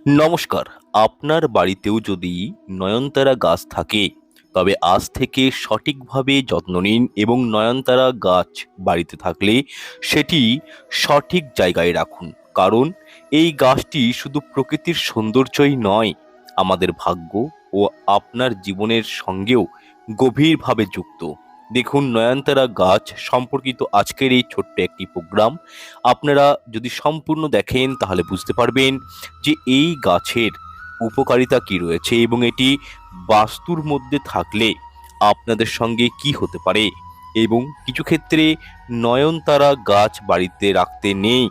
নমস্কার। আপনার বাড়িতেও যদি নয়নতারা গাছ থাকে, তবে আজ থেকে সঠিকভাবে যত্ন নিন এবং নয়নতারা গাছ বাড়িতে থাকলে সেটি সঠিক জায়গায় রাখুন। কারণ এই গাছটি শুধু প্রকৃতির সৌন্দর্যই নয়, আমাদের ভাগ্য ও আপনার জীবনের সঙ্গেও গভীরভাবে যুক্ত। দেখুন, নয়নতারা গাছ সম্পর্কিত আজকের এই ছোট্ট একটি প্রোগ্রাম আপনারা যদি সম্পূর্ণ দেখেন তাহলে বুঝতে পারবেন যে এই গাছের উপকারিতা কি রয়েছে এবং এটি বাস্তুর মধ্যে থাকলে আপনাদের সঙ্গে কি হতে পারে, এবং কিছু ক্ষেত্রে নয়নতারা গাছ বাড়িতে রাখতে নেই,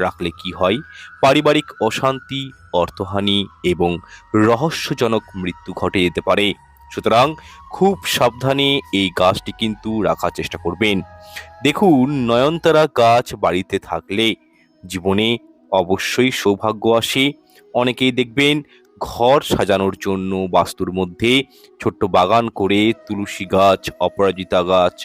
রাখলে কি হয়, পারিবারিক অশান্তি, অর্থহানি এবং রহস্যজনক মৃত্যু ঘটে যেতে পারে। সুতরাং খুব সাবধানে এই গাছটি কিন্তু রাখার চেষ্টা করবেন। দেখুন, নয়নতারা গাছ বাড়িতে থাকলে জীবনে অবশ্যই সৌভাগ্য আসে। অনেকেই দেখবেন ঘর সাজানোর জন্য বাস্তুর মধ্যে ছোট্ট বাগান করে তুলসী গাছ, অপরাজিতা গাছ,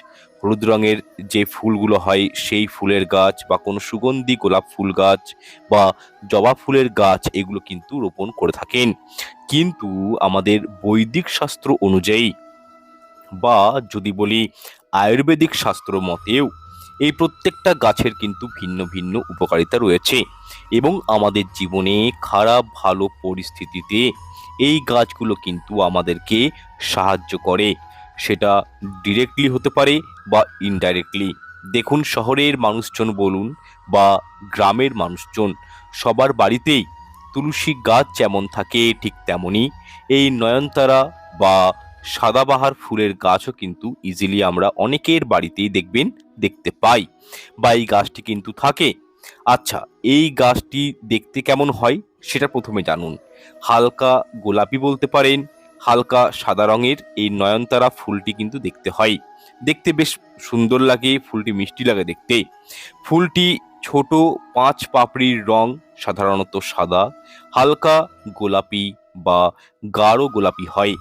হলুদ রঙের যে ফুলগুলো হয় সেই ফুলের গাছ, বা কোনো সুগন্ধি গোলাপ ফুল গাছ বা জবা ফুলের গাছ এগুলো কিন্তু রোপণ করে থাকেন। কিন্তু আমাদের বৈদিক শাস্ত্র অনুযায়ী, বা যদি বলি আয়ুর্বেদিক শাস্ত্র মতেও, এই প্রত্যেকটা গাছের কিন্তু ভিন্ন ভিন্ন উপকারিতা রয়েছে এবং আমাদের জীবনে খারাপ ভালো পরিস্থিতিতে এই গাছগুলো কিন্তু আমাদেরকে সাহায্য করে। সেটা ডিরেক্টলি হতে পারে বা ইনডাইরেক্টলি। দেখুন, শহরের মানুষজন বলুন বা গ্রামের মানুষজন, সবার বাড়িতেই তুলসী গাছ যেমন থাকে ঠিক তেমনই এই নয়নতারা বা সাদাবাহার ফুলের গাছও কিন্তু ইজিলি আমরা অনেকের বাড়িতেই দেখবেন দেখতে পাই, বা এই গাছটি কিন্তু থাকে। আচ্ছা, এই গাছটি দেখতে কেমন হয় সেটা প্রথমে জানুন। হালকা গোলাপি বলতে পারেন, হালকা সাদা রঙের এই নয়নতারা ফুলটি কিন্তু দেখতে হয়। দেখতে বেশ সুন্দর লাগে, ফুলটি মিষ্টি লাগে দেখতে। ফুলটি ছোট, 5 পাপড়ির রং সাধারণত সাদা, হালকা গোলাপি বা গাঢ় গোলাপি হয়।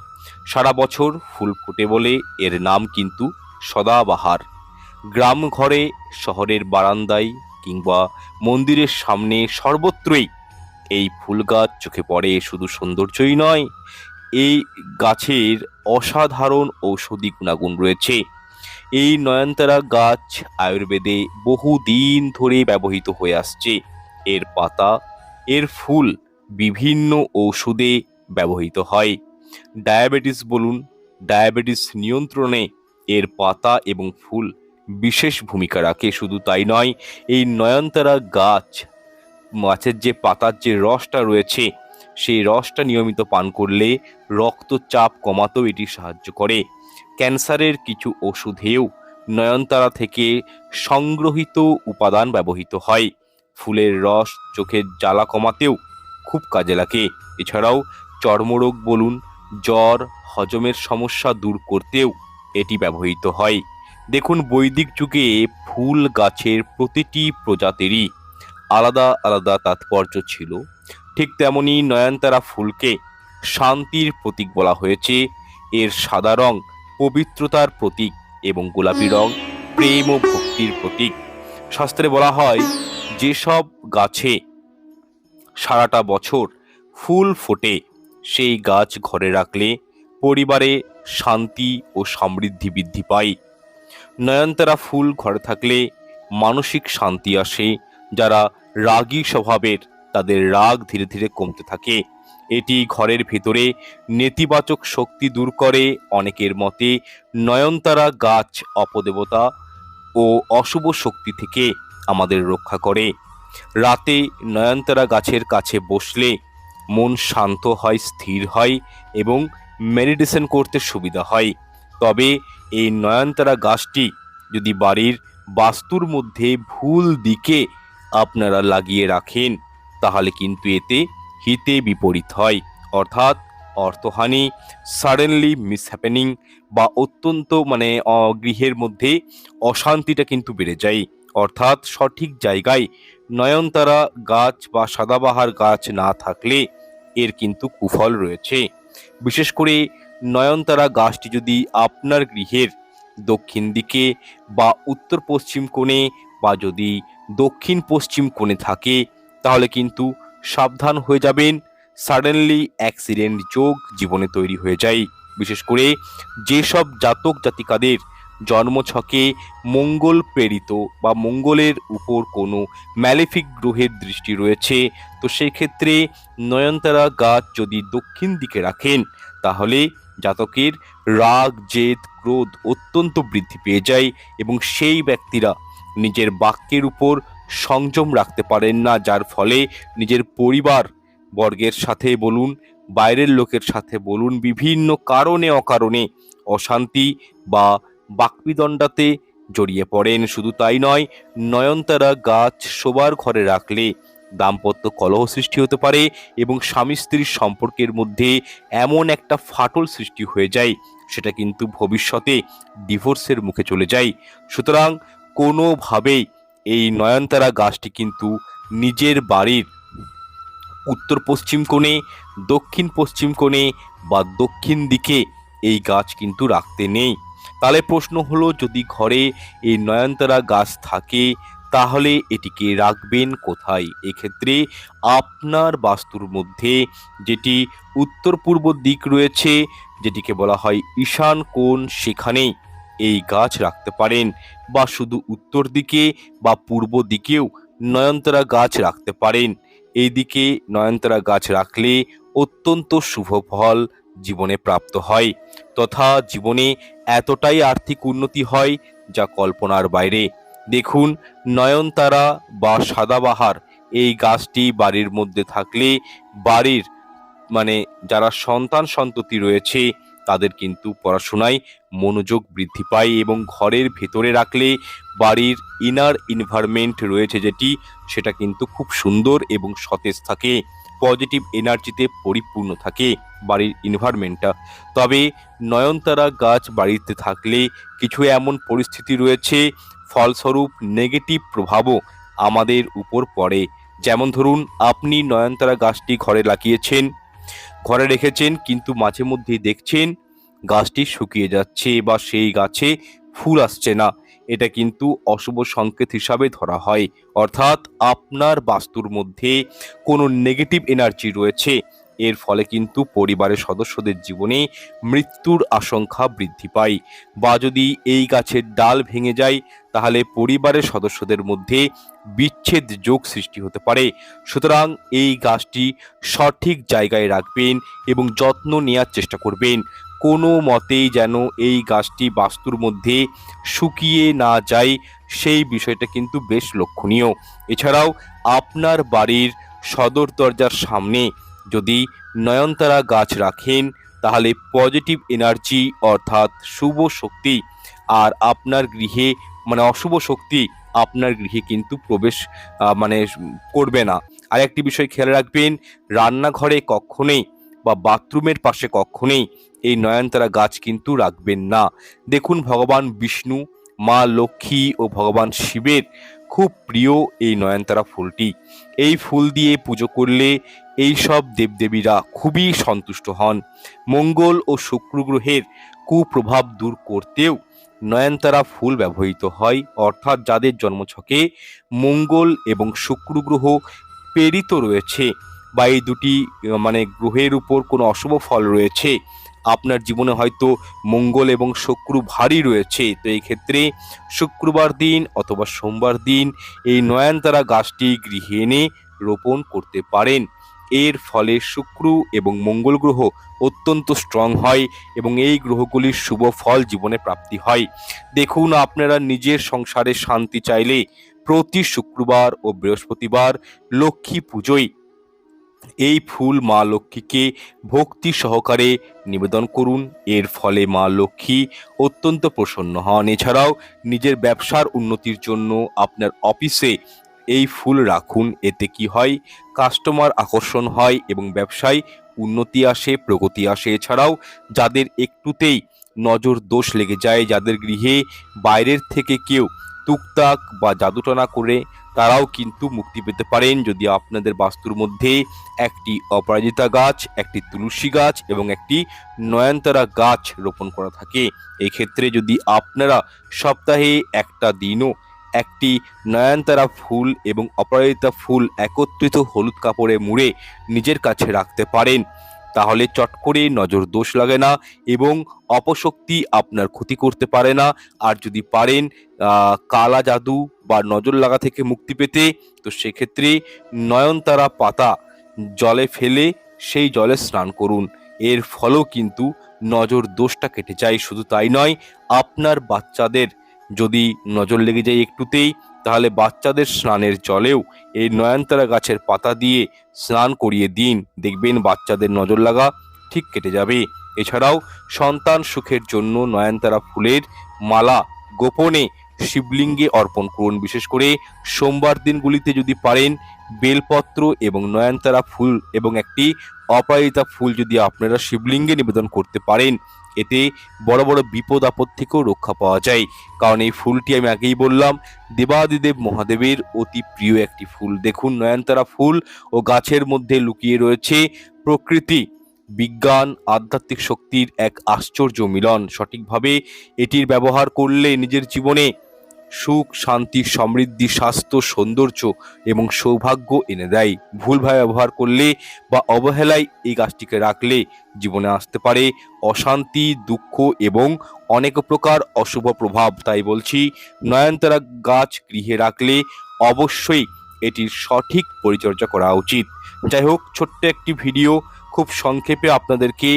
সারা বছর ফুল ফোটে বলে এর নাম কিন্তু সদাবাহার। গ্রাম ঘরে, শহরের বারান্দায় কিংবা মন্দিরের সামনে সর্বত্রই এই ফুল গাছ চোখে পড়ে। শুধু সৌন্দর্যই নয়, এই গাছের অসাধারণ ঔষধি গুণাগুণ রয়েছে। এই নয়নতারা গাছ আয়ুর্বেদে বহুদিন ধরে ব্যবহৃত হয়ে আসছে। এর পাতা, এর ফুল বিভিন্ন ঔষধে ব্যবহৃত হয়। ডায়াবেটিস বলুন, ডায়াবেটিস নিয়ন্ত্রণে এর পাতা এবং ফুল বিশেষ ভূমিকা রাখে। শুধু তাই নয়, এই নয়নতারা গাছের যে পাতার যে রসটা রয়েছে, সেই রসটা নিয়মিত পান করলে রক্তচাপ কমাতেও এটি সাহায্য করে। ক্যান্সারের কিছু ওষুধেও নয়নতারা থেকে সংগ্রহিত উপাদান ব্যবহৃত হয়। ফুলের রস চোখের জ্বালা কমাতেও খুব কাজে লাগে। এছাড়াও চর্মরোগ বলুন, জ্বর, হজমের সমস্যা দূর করতেও এটি ব্যবহৃত হয়। দেখুন, বৈদিক যুগে ফুল গাছের প্রতিটি প্রজাতিরই আলাদা আলাদা তাৎপর্য ছিল। ঠিক তেমনি নয়নতারা ফুলকে শান্তির প্রতীক বলা হয়েছে। এর সাদা রং পবিত্রতার প্রতীক এবং গোলাপি রং প্রেম ও ভক্তির প্রতীক। শাস্ত্রে বলা হয়, যেসব গাছে সারাটা বছর ফুল ফোটে সেই গাছ ঘরে রাখলে পরিবারে শান্তি ও সমৃদ্ধি বৃদ্ধি পায়। নয়নতারা ফুল ঘরে থাকলে মানসিক শান্তি আসে। যারা রাগী স্বভাবের, তাদের রাগ ধীরে ধীরে কমতে থাকে। এটি ঘরের ভেতরে নেতিবাচক শক্তি দূর করে। অনেকের মতে নয়নতারা গাছ অপদেবতা ও অশুভ শক্তি থেকে আমাদের রক্ষা করে। রাতে নয়নতারা গাছের কাছে বসলে মন শান্ত হয়, স্থির হয় এবং মেডিটেশন করতে সুবিধা হয়। তবে এই নয়নতারা গাছটি যদি বাড়ির বাস্তুর মধ্যে ভুল দিকে আপনারা লাগিয়ে রাখেন, তাহলে কিন্তু এতে হিতে বিপরীত হয়। অর্থাৎ অর্থহানি, সাডেনলি মিসহ্যাপেনিং, বা অত্যন্ত গৃহের মধ্যে অশান্তিটা কিন্তু বেড়ে যায়। অর্থাৎ সঠিক জায়গায় নয়নতারা গাছ বা সাদাবাহার গাছ না থাকলে এর কিন্তু কুফল রয়েছে। বিশেষ করে নয়নতারা গাছটি যদি আপনার গৃহের দক্ষিণ দিকে বা উত্তর পশ্চিম কোণে বা যদি দক্ষিণ পশ্চিম কোণে থাকে, তাহলে কিন্তু সাবধান হয়ে যাবেন। সাডেনলি অ্যাক্সিডেন্ট যোগ জীবনে তৈরি হয়ে যায়। বিশেষ করে যেসব জাতক জাতিকাদের জন্মছকে মঙ্গল প্রেরিত বা মঙ্গলের উপর কোনো ম্যালেফিক গ্রহের দৃষ্টি রয়েছে, তো সেক্ষেত্রে নয়নতারা গাছ যদি দক্ষিণ দিকে রাখেন তাহলে জাতকের রাগ, জেদ, ক্রোধ অত্যন্ত বৃদ্ধি পেয়ে যায় এবং সেই ব্যক্তিরা নিজের বাক্যের উপর সংযম রাখতে পারেন না, যার ফলে নিজের পরিবার বর্গের সাথে বলুন, বাইরের লোকের সাথে বলুন, বিভিন্ন কারণে অকারণে অশান্তি বা বাকবিদণ্ডাতে জড়িয়ে পড়েন। শুধু তাই নয়, নয়নতারা গাছ শোবার ঘরে রাখলে দাম্পত্য কলহ সৃষ্টি হতে পারে এবং স্বামী স্ত্রীর সম্পর্কের মধ্যে এমন একটা ফাটল সৃষ্টি হয়ে যায়, সেটা কিন্তু ভবিষ্যতে ডিভোর্সের মুখে চলে যায়। সুতরাং কোনোভাবেই এই নয়নতারা গাছটি কিন্তু নিজের বাড়ির উত্তর পশ্চিম কোণে, দক্ষিণ পশ্চিম কোণে বা দক্ষিণ দিকে এই গাছ কিন্তু রাখতে নেই। তাহলে প্রশ্ন হলো, যদি ঘরে এই নয়নতারা গাছ থাকে তাহলে এটিকে রাখবেন কোথায়? এক্ষেত্রে আপনার বাস্তুর মধ্যে যেটি উত্তর পূর্ব দিক রয়েছে, যেটিকে বলা হয় ঈশান কোণ, সেখানেই এই গাছ রাখতে পারেন, বা শুধু উত্তর দিকে বা পূর্ব দিকেও নয়নতারা গাছ রাখতে পারেন। এই দিকে নয়নতারা গাছ রাখলে অত্যন্ত শুভ ফল জীবনে প্রাপ্ত হয়, তথা জীবনে এতটাই আর্থিক উন্নতি হয় যা কল্পনার বাইরে। দেখুন, নয়নতারা বা সাদাবাহার এই গাছটি বাড়ির মধ্যে থাকলে বাড়ির যারা সন্তান সন্ততি রয়েছে তাদের কিন্তু পড়াশোনায় মনোযোগ বৃদ্ধি পায়, এবং ঘরের ভেতরে রাখলে বাড়ির ইনার এনভায়রনমেন্ট রয়েছে যেটি, সেটা কিন্তু খুব সুন্দর এবং সতেজ থাকে, পজিটিভ এনার্জিতে পরিপূর্ণ থাকে বাড়ির এনভায়রনমেন্টটা। তবে নয়নতারা গাছ বাড়িতে থাকলে কিছু এমন পরিস্থিতি রয়েছে, ফলস্বরূপ নেগেটিভ প্রভাবও আমাদের উপর পড়ে। যেমন ধরুন, আপনি নয়নতারা গাছটি ঘরে লাগিয়েছেন, ঘরে রেখেছেন, কিন্তু মাঝে মধ্যেই দেখছেন গাছটি শুকিয়ে যাচ্ছে বা সেই গাছে ফুল আসছে না, এটা কিন্তু অশুভ সংকেত হিসাবে ধরা হয়। অর্থাৎ আপনার বাস্তুর মধ্যে কোনো নেগেটিভ এনার্জি রয়েছে, এর ফলে কিন্তু পরিবারের সদস্যদের জীবনে মৃত্যুর আশঙ্কা বৃদ্ধি পায়। বা যদি এই গাছের ডাল ভেঙে যায় তাহলে পরিবারের সদস্যদের মধ্যে বিচ্ছেদ যোগ সৃষ্টি হতে পারে। সুতরাং এই গাছটি সঠিক জায়গায় রাখবেন এবং যত্ন নেওয়ার চেষ্টা করবেন, কোনো মতেই যেন এই গাছটি বাস্তুর মধ্যে শুকিয়ে না যায়, সেই বিষয়টা কিন্তু বেশ লক্ষণীয়। এছাড়াও আপনার বাড়ির সদর দরজার সামনে যদি নয়নতারা গাছ রাখেন তাহলে পজিটিভ এনার্জি অর্থাৎ শুভ শক্তি আর আপনার গৃহে অশুভ শক্তি আপনার গৃহে কিন্তু প্রবেশ করবে না। আর একটি বিষয় খেয়াল রাখবেন, রান্নাঘরে কখনোই বা বাথরুমের পাশে কখনোই এই নয়নতারা গাছ কিন্তু রাখবেন না। দেখুন, ভগবান বিষ্ণু, মা লক্ষ্মী ও ভগবান শিবের খুব প্রিয় এই নয়নতারা ফুলটি। এই ফুল দিয়ে পুজো করলে এই সব দেবদেবীরা খুবই সন্তুষ্ট হন। মঙ্গল ও শুক্র গ্রহের কুপ্রভাব দূর করতেও নয়নতারা ফুল ব্যবহৃত হয়। অর্থাৎ যাদের জন্মছকে মঙ্গল এবং শুক্র গ্রহ প্রেরিত রয়েছে বা এই দুটি গ্রহের উপর কোনো অশুভ ফল রয়েছে, আপনার জীবনে হয়তো মঙ্গল এবং শুক্র ভারী রয়েছে, তো এই ক্ষেত্রে শুক্রবার দিন অথবা সোমবার দিন এই নয়নতারা গাছটি গৃহে এনে রোপণ করতে পারেন। এর ফলে শুক্র এবং মঙ্গল গ্রহ অত্যন্ত স্ট্রং হয় এবং এই গ্রহগুলির শুভ ফল জীবনে প্রাপ্তি হয়। দেখুন, আপনারা নিজের সংসারে শান্তি চাইলে প্রতি শুক্রবার ও বৃহস্পতিবার লক্ষ্মী পুজোয় এই ফুল মা লক্ষ্মীকে ভক্তি সহকারে নিবেদন করুন। এর ফলে মা লক্ষ্মী অত্যন্ত প্রসন্ন হন। এছাড়াও নিজের ব্যবসার উন্নতির জন্য আপনার অফিসে এই ফুল রাখুন। এতে কি হয়, কাস্টমার আকর্ষণ হয় এবং ব্যবসায় উন্নতি আসে, প্রগতি আসে। এছাড়াও যাদের একটুতেই নজর দোষ লেগে যায়, যাদের গৃহে বাইরের থেকে কেউ টুকটাক বা জাদুটনা করে, তারাও কিন্তু মুক্তি পেতে পারেন যদি আপনাদের বাস্তুর মধ্যে একটি অপরাজিতা গাছ, একটি তুলসী গাছ এবং একটি নয়নতারা গাছ রোপণ করা থাকে। এই ক্ষেত্রে যদি আপনারা সপ্তাহে একটা দিনও একটি নয়নতারা ফুল এবং অপরাজিতা ফুল একত্রিত হলুদ কাপড়ে মুড়ে নিজের কাছে রাখতে পারেন, তাহলে চট করে নজর দোষ লাগে না এবং অপশক্তি আপনার ক্ষতি করতে পারে না। আর যদি পারেন কালা জাদু বা নজর লাগা থেকে মুক্তি পেতে, তো সেক্ষেত্রে নয়নতারা পাতা জলে ফেলে সেই জলে স্নান করুন। এর ফলেও কিন্তু নজর দোষটা কেটে যায়। শুধু তাই নয়, আপনার বাচ্চাদের যদি নজর লেগে যায় একটুতেই, তাহলে বাচ্চাদের স্নানের জলেও এই নয়নতারা গাছের পাতা দিয়ে স্নান করিয়ে দিন, দেখবেন বাচ্চাদের নজর লাগা ঠিক কেটে যাবে। এছাড়াও সন্তান সুখের জন্য নয়নতারা ফুলের মালা গোপনে শিবলিঙ্গে অর্পণ করুন। বিশেষ করে সোমবার দিনগুলিতে যদি পারেন বেলপত্র এবং নয়নতারা ফুল এবং একটি অপরাজিতা ফুল যদি আপনারা শিবলিঙ্গে নিবেদন করতে পারেন, এতে বড় বড় বিপদ আপদ থেকেও রক্ষা পাওয়া যায়। কারণ এই ফুলটি আমি আগেই বললাম দেবাদিদেব মহাদেবের অতি প্রিয় একটি ফুল। দেখুন, নয়নতারা ফুল ও গাছের মধ্যে লুকিয়ে রয়েছে প্রকৃতি, বিজ্ঞান, আধ্যাত্মিক শক্তির এক আশ্চর্য মিলন। সঠিকভাবে এটির ব্যবহার করলে নিজের জীবনে সুখ, শান্তি, সমৃদ্ধি, স্বাস্থ্য, সৌন্দর্য এবং সৌভাগ্য এনে দেয়। ভুলভাবে ব্যবহার করলে বা অবহেলায় এই গাছটিকে রাখলে জীবনে আসতে পারে অশান্তি, দুঃখ এবং অনেক প্রকার অশুভ প্রভাব। তাই বলছি, নয়নতারা গাছ গৃহে রাখলে অবশ্যই এটির সঠিক পরিচর্যা করা উচিত। যাই হোক, ছোট্ট একটি ভিডিও, খুব সংক্ষেপে আপনাদেরকে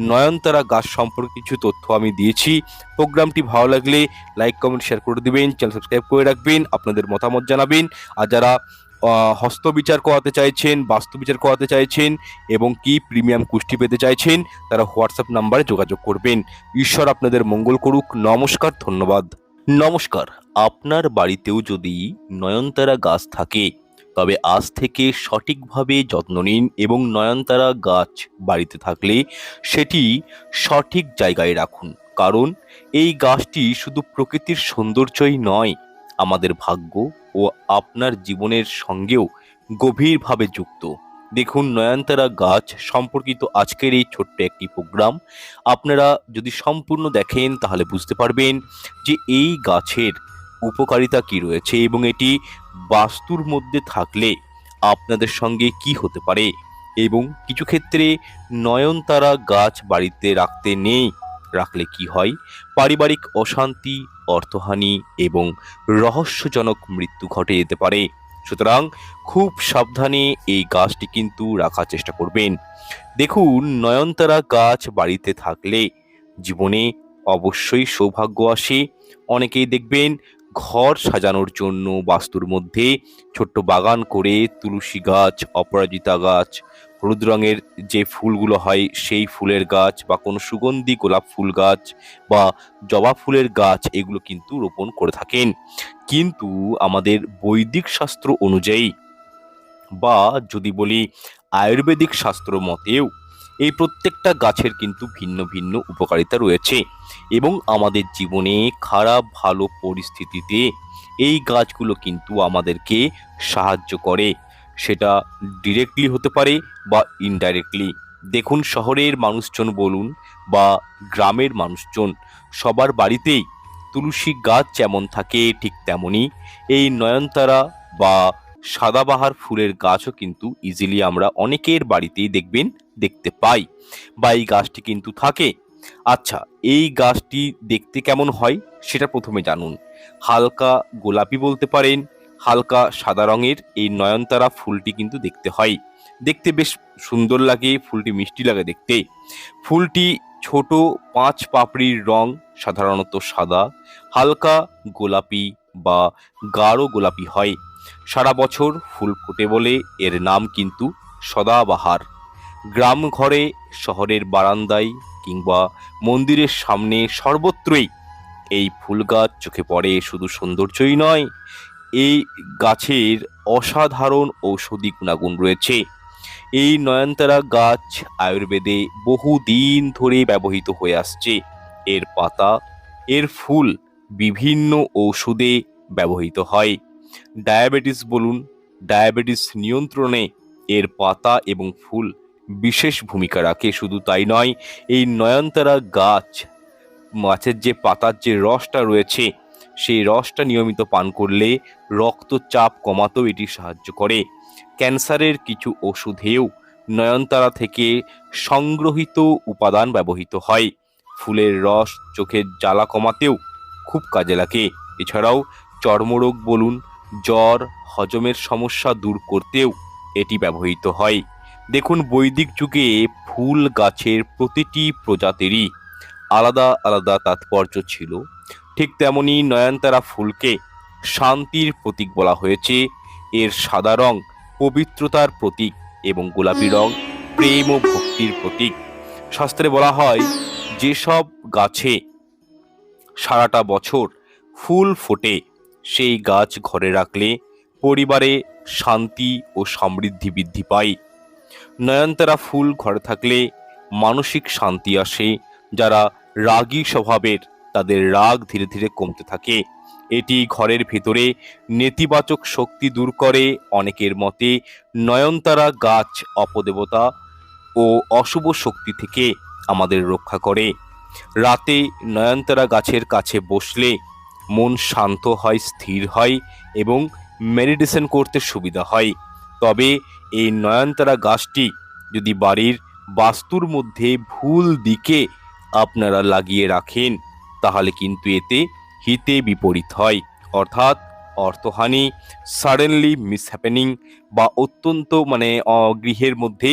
নয়নতারা গাছ সম্পর্কে কিছু তথ্য আমি দিয়েছি। প্রোগ্রামটি ভালো লাগলে লাইক, কমেন্ট, শেয়ার করে দিবেন, চ্যানেল সাবস্ক্রাইব করে রাখবেন, আপনাদের মতামত জানাবেন। আর যারা হস্তবিচার করাতে চাইছেন, বাস্তু বিচার করাতে চাইছেন এবং কি প্রিমিয়াম কুষ্টি পেতে চাইছেন, তারা হোয়াটসঅ্যাপ নাম্বারে যোগাযোগ করবেন। ঈশ্বর আপনাদের মঙ্গল করুক। নমস্কার, ধন্যবাদ। নমস্কার। আপনার বাড়িতেও যদি নয়নতারা গাছ থাকে, তবে আজ থেকে সঠিকভাবে যত্ন নিন এবং নয়নতারা গাছ বাড়িতে থাকলে সেটি সঠিক জায়গায় রাখুন। কারণ এই গাছটি শুধু প্রকৃতির সৌন্দর্যই নয়, আমাদের ভাগ্য ও আপনার জীবনের সঙ্গেও গভীরভাবে যুক্ত। দেখুন, নয়নতারা গাছ সম্পর্কিত আজকের এই ছোট্ট একটি প্রোগ্রাম আপনারা যদি সম্পূর্ণ দেখেন, তাহলে বুঝতে পারবেন যে এই গাছের উপকারিতা কি রয়েছে এবং এটি বাস্তুর মধ্যে থাকলে আপনাদের সঙ্গে কি হতে পারে। এবং কিছু ক্ষেত্রে নয়নতারা গাছ বাড়িতে রাখতে নেই, রাখলে কি হয়, পারিবারিক অশান্তি, অর্থহানি এবং রহস্যজনক মৃত্যু ঘটে যেতে পারে। সুতরাং খুব সাবধানে এই গাছটি কিন্তু রাখার চেষ্টা করবেন। দেখুন, নয়নতারা গাছ বাড়িতে থাকলে জীবনে অবশ্যই সৌভাগ্য আসে। অনেকেই দেখবেন ঘর সাজানোর জন্য বাস্তুর মধ্যে ছোট্ট বাগান করে তুলসী গাছ, অপরাজিতা গাছ, হলুদ রঙের যে ফুলগুলো হয় সেই ফুলের গাছ বা কোনো সুগন্ধি গোলাপ ফুল গাছ বা জবা ফুলের গাছ এগুলো কিন্তু রোপণ করে থাকেন। কিন্তু আমাদের বৈদিক শাস্ত্র অনুযায়ী বা যদি বলি আয়ুর্বেদিক শাস্ত্র মতেও এই প্রত্যেকটা গাছের কিন্তু ভিন্ন ভিন্ন উপকারিতা রয়েছে এবং আমাদের জীবনে খারাপ ভালো পরিস্থিতিতে এই গাছগুলো কিন্তু আমাদেরকে সাহায্য করে। সেটা ডিরেক্টলি হতে পারে বা ইনডাইরেক্টলি। দেখুন, শহরের মানুষজন বলুন বা গ্রামের মানুষজন, সবার বাড়িতেই তুলসী গাছ যেমন থাকে ঠিক তেমনই এই নয়নতারা বা সাদাবাহার ফুলের গাছও কিন্তু ইজিলি আমরা অনেকের বাড়িতেই দেখবেন দেখতে পাই বা এই গাছটি কিন্তু থাকে। আচ্ছা, এই গাছটি দেখতে কেমন হয় সেটা প্রথমে জানুন। হালকা গোলাপি বলতে পারেন, হালকা সাদা রঙের এই নয়নতারা ফুলটি কিন্তু দেখতে হয়। দেখতে বেশ সুন্দর লাগে, ফুলটি মিষ্টি লাগে দেখতে। ফুলটি ছোট 5 পাপড়ির রং সাধারণত সাদা, হালকা গোলাপি বা গাঢ় গোলাপি হয়। সারা বছর ফুল ফোটে বলে এর নাম কিন্তু সদাবাহার। গ্রাম ঘরে, শহরের বারান্দায় কিংবা মন্দিরের সামনে সর্বত্রই এই ফুল গাছ চোখে পড়ে। শুধু সৌন্দর্যই নয়, এই গাছের অসাধারণ ঔষধি গুণাগুণ রয়েছে। এই নয়নতারা গাছ আয়ুর্বেদে বহুদিন ধরে ব্যবহৃত হয়ে আসছে। এর পাতা, এর ফুল বিভিন্ন ঔষধে ব্যবহৃত হয়। ডায়াবেটিস বলুন, ডায়াবেটিস নিয়ন্ত্রণে এর পাতা এবং ফুল বিশেষ ভূমিকা রাখে। শুধু তাই নয়, এই নয়নতারা গাছের যে পাতার যে রসটা রয়েছে সেই রসটা নিয়মিত পান করলে রক্তচাপ কমাতেও এটি সাহায্য করে। ক্যান্সারের কিছু ওষুধেও নয়নতারা থেকে সংগ্রহিত উপাদান ব্যবহৃত হয়। ফুলের রস চোখের জ্বালা কমাতেও খুব কাজে লাগে। এছাড়াও চর্মরোগ বলুন, জ্বর, হজমের সমস্যা দূর করতেও এটি ব্যবহৃত হয়। দেখুন, বৈদিক যুগে ফুল গাছের প্রতিটি প্রজাতিরই আলাদা আলাদা তাৎপর্য ছিল। ঠিক তেমনি নয়নতারা ফুলকে শান্তির প্রতীক বলা হয়েছে। এর সাদা রং পবিত্রতার প্রতীক এবং গোলাপি রং প্রেম ও ভক্তির প্রতীক। শাস্ত্রে বলা হয়, যেসব গাছে সারাটা বছর ফুল ফোটে সেই গাছ ঘরে রাখলে পরিবারে শান্তি ও সমৃদ্ধি বৃদ্ধি পায়। নয়নতারা ফুল ঘরে থাকলে মানসিক শান্তি আসে। যারা রাগী স্বভাবের, তাদের রাগ ধীরে ধীরে কমতে থাকে। এটি ঘরের ভেতরে নেতিবাচক শক্তি দূর করে। অনেকের মতে নয়নতারা গাছ অপদেবতা ও অশুভ শক্তি থেকে আমাদের রক্ষা করে। রাতে নয়নতারা গাছের কাছে বসলে মন শান্ত হয়, স্থির হয় এবং মেডিটেশন করতে সুবিধা হয়। তবে এই নয়নতারা গাছটি যদি বাড়ির বাস্তুর মধ্যে ভুল দিকে আপনারা লাগিয়ে রাখেন, তাহলে কিন্তু এতে হিতে বিপরীত হয়। অর্থাৎ অর্থহানি, সাডেনলি মিসহ্যাপেনিং বা অত্যন্ত গৃহের মধ্যে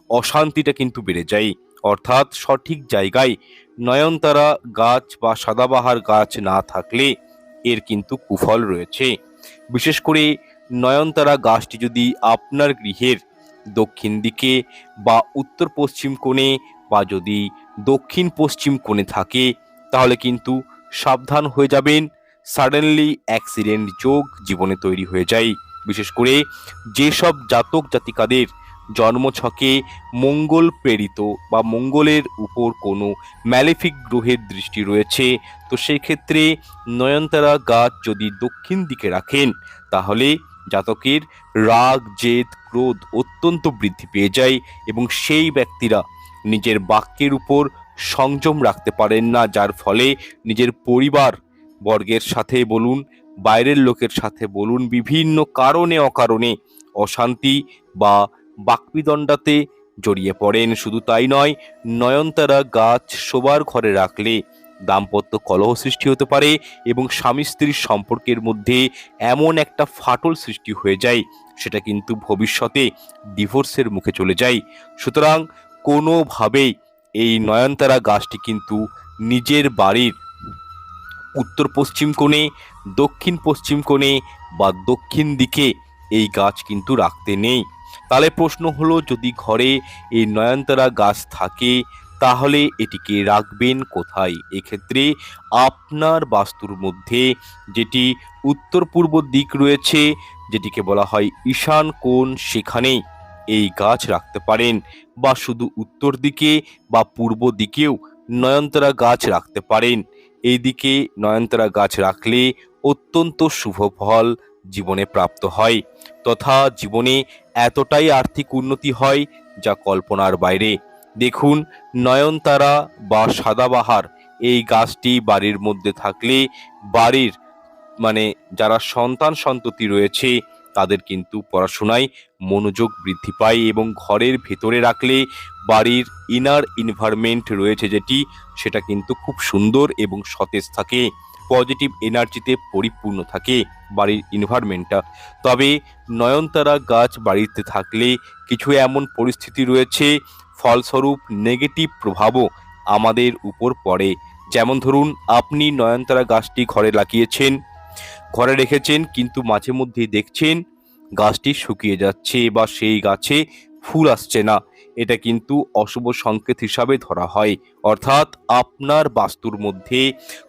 অশান্তিটা কিন্তু বেড়ে যায়। অর্থাৎ সঠিক জায়গায় নয়নতারা গাছ বা সাদাবাহার গাছ না থাকলে এর কিন্তু কুফল রয়েছে। বিশেষ করে নয়নতারা গাছটি যদি আপনার গৃহের দক্ষিণ দিকে বা উত্তর পশ্চিম কোণে বা যদি দক্ষিণ পশ্চিম কোণে থাকে, তাহলে কিন্তু সাবধান হয়ে যাবেন। সাডেনলি অ্যাক্সিডেন্ট যোগ জীবনে তৈরি হয়ে যায়। বিশেষ করে যেসব জাতক জাতিকাদের জন্মছকে মঙ্গল প্রেরিত বা মঙ্গলের উপর কোনো ম্যালেফিক গ্রহের দৃষ্টি রয়েছে, তো সেই ক্ষেত্রে নয়নতারা গাছ যদি দক্ষিণ দিকে রাখেন, তাহলে জাতকের রাগ, জেদ, ক্রোধ অত্যন্ত বৃদ্ধি পেয়ে যায় এবং সেই ব্যক্তিরা নিজের বাক্যের উপর সংযম রাখতে পারেন না, যার ফলে নিজের পরিবার বর্গের সাথে বলুন, বাইরের লোকের সাথে বলুন, বিভিন্ন কারণে অকারণে অশান্তি বা বাকবিদণ্ডাতে জড়িয়ে পড়েন। শুধু তাই নয়, নয়নতারা গাছ শোবার ঘরে রাখলে দাম্পত্য কলহ সৃষ্টি হতে পারে এবং স্বামী স্ত্রীর সম্পর্কের মধ্যে এমন একটা ফাটল সৃষ্টি হয়ে যায়, সেটা কিন্তু ভবিষ্যতে ডিভোর্সের মুখে চলে যায়। সুতরাং কোনোভাবেই এই নয়নতারা গাছটি কিন্তু নিজের বাড়ির উত্তর পশ্চিম কোণে, দক্ষিণ পশ্চিম কোণে বা দক্ষিণ দিকে এই গাছ কিন্তু রাখতে নেই। তাহলে প্রশ্ন হলো, যদি ঘরে এই নয়নতারা গাছ থাকে, তাহলে এটিকে রাখবেন কোথায়? এক্ষেত্রে আপনার বাস্তুর মধ্যে যেটি উত্তর পূর্ব দিক রয়েছে, যেটিকে বলা হয় ঈশান কোণ, সেখানেই এই গাছ রাখতে পারেন। বা শুধু উত্তর দিকে বা পূর্ব দিকেও নয়নতারা গাছ রাখতে পারেন। এই দিকে নয়নতারা গাছ রাখলে অত্যন্ত শুভ ফল জীবনে প্রাপ্ত হয়, তথা জীবনে এতটাই আর্থিক উন্নতি হয় যা কল্পনার বাইরে। দেখুন, নয়নতারা বা সাদাবাহার এই গাছটি বাড়ির মধ্যে থাকলে বাড়ির যারা সন্তান সন্ততি রয়েছে তাদের কিন্তু পড়াশোনায় মনোযোগ বৃদ্ধি পায় এবং ঘরের ভেতরে রাখলে বাড়ির ইনার এনভায়রনমেন্ট রয়েছে যেটি, সেটা কিন্তু খুব সুন্দর এবং সতেজ থাকে, পজিটিভ এনার্জিতে পরিপূর্ণ থাকে বাড়ির এনভায়রনমেন্টটা। তবে নয়নতারা গাছ বাড়িতে থাকলে কিছু এমন পরিস্থিতি রয়েছে, ফলস্বরূপ নেগেটিভ প্রভাবও আমাদের উপর পড়ে। যেমন ধরুন, আপনি নয়নতারা গাছটি ঘরে লাগিয়েছেন, ঘরে রেখেছেন, কিন্তু মাঝে মধ্যেই দেখছেন গাছটি শুকিয়ে যাচ্ছে বা সেই গাছে ফুল আসছে না। এটা কিন্তু অশুভ সংকেত হিসাবে ধরা হয়। অর্থাৎ আপনার বাস্তুর মধ্যে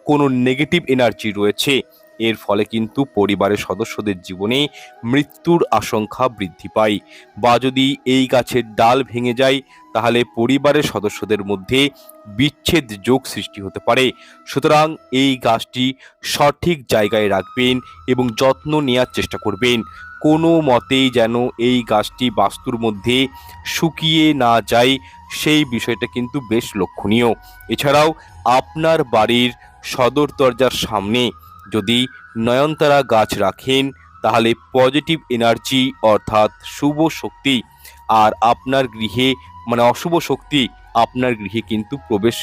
কোনো নেগেটিভ এনার্জি রয়েছে। এর ফলে কিন্তু পরিবারের সদস্যদের জীবনে মৃত্যুর আশঙ্কা বৃদ্ধি পায়। বা যদি এই গাছের ডাল ভেঙে যায়, তাহলে পরিবারের সদস্যদের মধ্যে বিচ্ছেদ যোগ সৃষ্টি হতে পারে। সুতরাং এই গাছটি সঠিক জায়গায় রাখবেন এবং যত্ন নেওয়ার চেষ্টা করবেন। কোনো মতেই যেন এই গাছটি বাস্তুর মধ্যে শুকিয়ে না যায়, সেই বিষয়টা কিন্তু বেশ লক্ষণীয়। এছাড়াও আপনার বাড়ির সদর দরজার সামনে যদি নয়নতারা গাছ রাখেন তাহলে পজিটিভ এনার্জি অর্থাৎ শুভ শক্তি আর আপনার গৃহে অশুভ শক্তি আপনার গৃহে কিন্তু প্রবেশ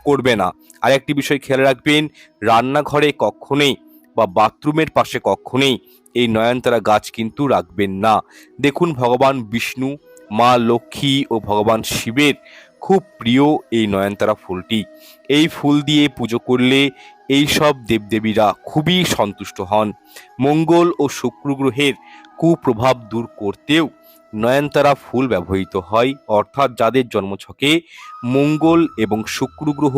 করবে না। আর একটি বিষয় খেয়াল রাখবেন, রান্নাঘরে কখনোই বা বাথরুমের পাশে কখনোই এই নয়নতারা গাছ কিন্তু রাখবেন না। দেখুন, ভগবান বিষ্ণু, মা লক্ষ্মী ও ভগবান শিবের খুব প্রিয় এই নয়নতারা ফুলটি। এই ফুল দিয়ে পুজো করলে এই সব দেবদেবীরা খুবই সন্তুষ্ট হন। মঙ্গল ও শুক্র গ্রহের কুপ্রভাব দূর করতেও নয়নতারা ফুল ব্যবহৃত হয়, অর্থাৎ যাদের জন্মছকে মঙ্গল এবং শুক্র গ্রহ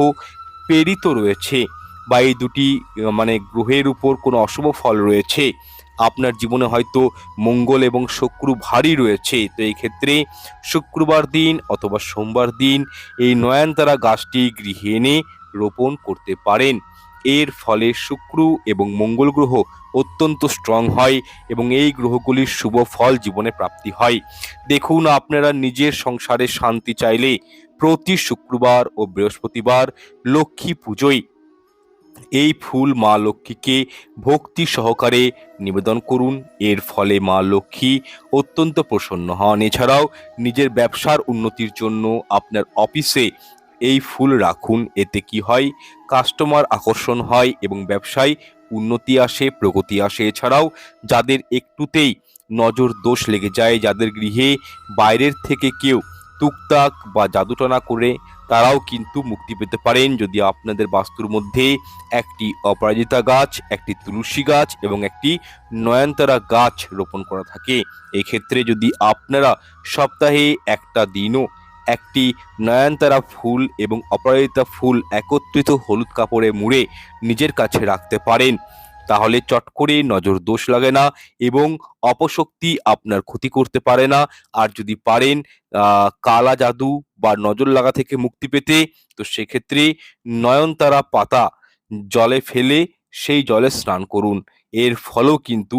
প্রেরিত রয়েছে বা এই দুটি গ্রহের উপর কোনো অশুভ ফল রয়েছে, আপনার জীবনে হয়তো মঙ্গল এবং শুক্র ভারী রয়েছে, তো এই ক্ষেত্রে শুক্রবার দিন অথবা সোমবার দিন এই নয়নতারা গাছটি গৃহে এনে রোপণ করতে পারেন। এর ফলে শুক্র এবং মঙ্গল গ্রহ অত্যন্ত স্ট্রং হয় এবং এই গ্রহগুলির শুভ ফল জীবনে প্রাপ্তি হয়। দেখুন, আপনারা নিজের সংসারে শান্তি চাইলে প্রতি শুক্রবার ও বৃহস্পতিবার লক্ষ্মী পুজোয় এই ফুল মা লক্ষ্মীকে ভক্তি সহকারে নিবেদন করুন। এর ফলে মা লক্ষ্মী অত্যন্ত প্রসন্ন হন। এছাড়াও নিজের ব্যবসার উন্নতির জন্য আপনার অফিসে এই ফুল রাখুন। এতে কি হয়, কাস্টমার আকর্ষণ হয় এবং ব্যবসায় উন্নতি আসে, প্রগতি আসে। এছাড়াও যাদের একটুতেই নজর দোষ লেগে যায়, যাদের গৃহে বাইরের থেকে কেউ টুকটাক বা জাদুটনা করে, তারাও কিন্তু মুক্তি পেতে পারেন যদি আপনাদের বাস্তুর মধ্যে একটি অপরাজিতা গাছ, একটি তুলসী গাছ এবং একটি নয়নতারা গাছ রোপণ করা থাকে। এক্ষেত্রে যদি আপনারা সপ্তাহে একটা দিনও একটি নয়নতারা ফুল এবং অপরাজিতা ফুল একত্রিত হলুদ কাপড়ে মুড়ে নিজের কাছে রাখতে পারেন, তাহলে চট করে নজর দোষ লাগে না এবং অপশক্তি আপনার ক্ষতি করতে পারে না। আর যদি পারেন কালা জাদু বা নজর লাগা থেকে মুক্তি পেতে, তো সেক্ষেত্রে নয়নতারা পাতা জলে ফেলে সেই জলে স্নান করুন। এর ফলেও কিন্তু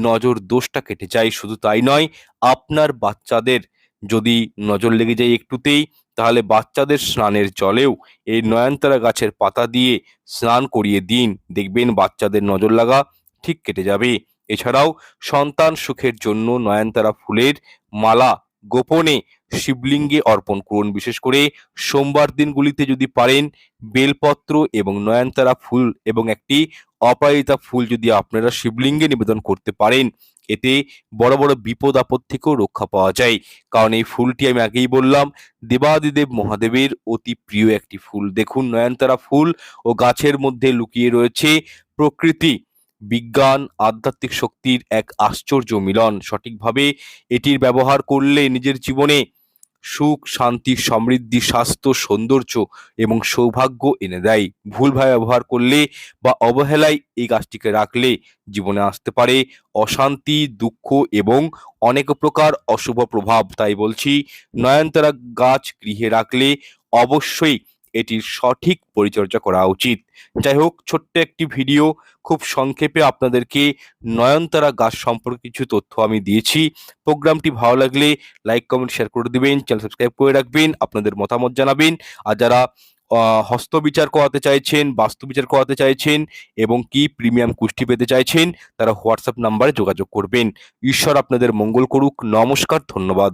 নজর দোষটা কেটে যায়। শুধু তাই নয়, আপনার বাচ্চাদের যদি নজর লেগে যায় একটুতেই, তাহলে বাচ্চাদের স্নানের জলেও এই নয়নতারা গাছের পাতা দিয়ে স্নান করিয়ে দিন, দেখবেন বাচ্চাদের নজর লাগা ঠিক কেটে যাবে। এছাড়াও সন্তান সুখের জন্য নয়নতারা ফুলের মালা গোপনে শিবলিঙ্গে অর্পণ করুন। বিশেষ করে সোমবার দিনগুলিতে যদি পারেন বেলপত্র এবং নয়নতারা ফুল এবং একটি অপরাজিতা ফুল যদি আপনারা শিবলিঙ্গে নিবেদন করতে পারেন, এতে বড় বড় বিপদ আপদ থেকেও রক্ষা পাওয়া যায়। কারণ এই ফুলটি আমি আগেই বললাম দেবাদিদেব মহাদেবের অতি প্রিয় একটি ফুল। দেখুন, নয়নতারা ফুল ও গাছের মধ্যে লুকিয়ে রয়েছে প্রকৃতি, বিজ্ঞান, আধ্যাত্মিক শক্তির এক আশ্চর্য মিলন। সঠিকভাবে এটির ব্যবহার করলে নিজের জীবনে সুখ, শান্তি, সমৃদ্ধি, স্বাস্থ্য, সৌন্দর্য এবং সৌভাগ্য এনে দেয়। ভুলভাবে ব্যবহার করলে বা অবহেলায় এই গাছটিকে রাখলে জীবনে আসতে পারে অশান্তি, দুঃখ এবং অনেক প্রকার অশুভ প্রভাব। তাই বলছি, নয়নতারা গাছ গৃহে রাখলে অবশ্যই এটির সঠিক পরিচর্যা করা উচিত। যাই হোক, ছোট্ট একটি ভিডিও, খুব সংক্ষেপে আপনাদেরকে নয়নতারা গাছ সম্পর্কে কিছু তথ্য আমি দিয়েছি। প্রোগ্রামটি ভালো লাগলে লাইক, কমেন্ট, শেয়ার করে দিবেন, চ্যানেল সাবস্ক্রাইব করে রাখবেন, আপনাদের মতামত জানাবেন। আর যারা হস্তবিচার করাতে চাইছেন, বাস্তু বিচার করাতে চাইছেন এবং কি প্রিমিয়াম কুষ্টি পেতে চাইছেন, তারা হোয়াটসঅ্যাপ নাম্বারে যোগাযোগ করবেন। ঈশ্বর আপনাদের মঙ্গল করুক। নমস্কার, ধন্যবাদ।